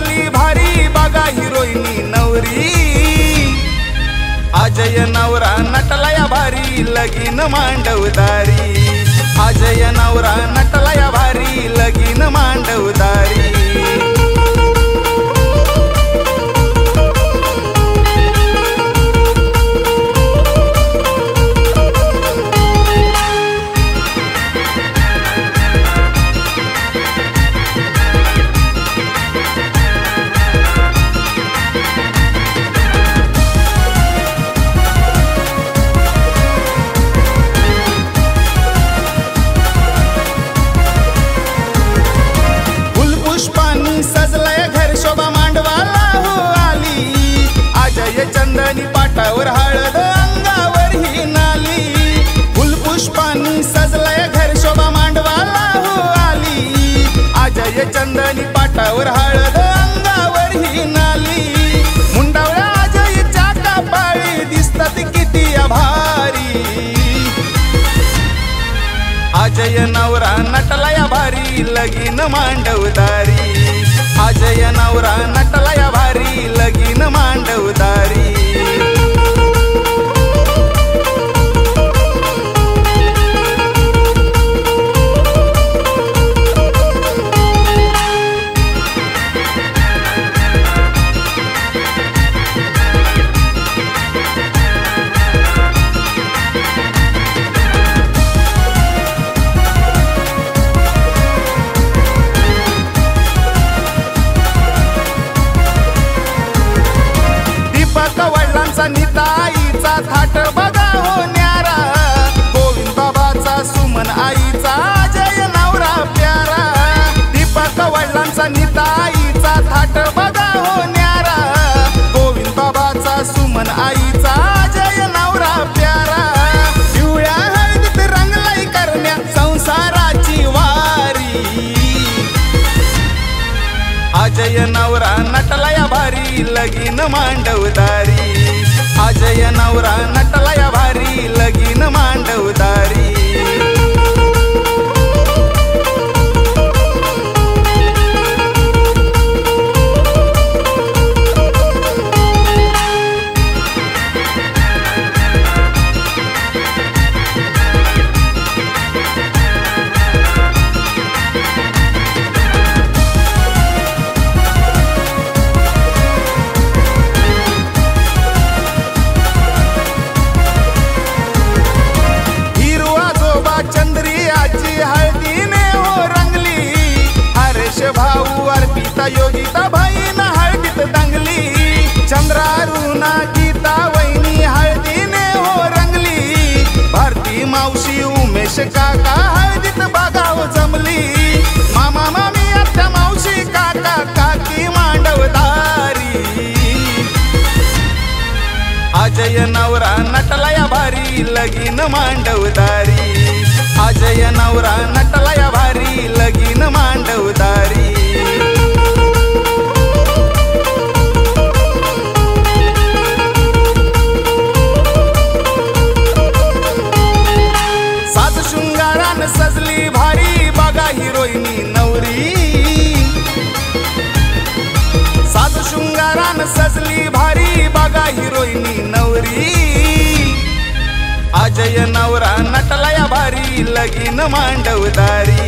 सजली भारी बघा हिरोईनी नवरी। अजय नवरा नटला या भारी लगीन मांडवदारी। अजय नवरा नटला या भारी लगीन मांडवदारी। सजलय घर शोभा मांडवाला हो आली। अजय चंदनी पाटावर हळद अंगावर ही नाली। फुलपुष्पांनी सजलय घर शोभा मांडवाला हो आली। अजय चंदनी पाटावर हळद अंगावर ही नाली। मुंडावळ्या अजयच्या कपाळी दिसतात किती भारी। अजय नवरा नटला या भारी लगीन मांडवदारी। अजय नवरा नटला या भारी लगीन मांडवदारी। वडिलांचा निताईचा थाट बघा हो न्यारा। गोविंद बाबाचा सुमन आईचा अजय नवरा प्यारा। दीपक वडिलांचा निताईचा थाट बघा हो न्यारा। गोविंद बाबाचा सुमन आईचा अजय नवरा प्यारा। पिवळ्या हळदीत रंगलाई करण्या संसाराची वारी। अजय नवरा नटला या भारी लगीन मांडवदारी। अजय नवरा नटला या भारी लगीन मांडवदारी। भाऊ अर्पिता योगिता बहीण हळदीत दंगली। चंद्रारुणा गीता वहिनी हळदीने हो रंगली। भारती मावशी उमेश काका हळदीत बघाव जमली। मामा मामी आत्या मावशी काका काकी मांडवदारी। अजय नवरा नटला या भारी लगीन मांडवदारी। अजय नवरा नटला या भारी लगीन मांडवदारी। साज शृंगारान सजली भारी बघा हिरोईनी नवरी। साज शृंगारान सजली भारी बघा हिरोईनी नवरी। अजय नवरा नटला या भारी लगीन मांडवदारी।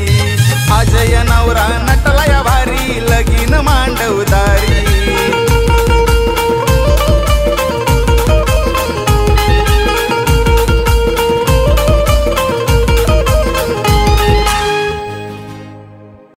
अजय नवरा नटला या भारी लगीन मांडवदारी।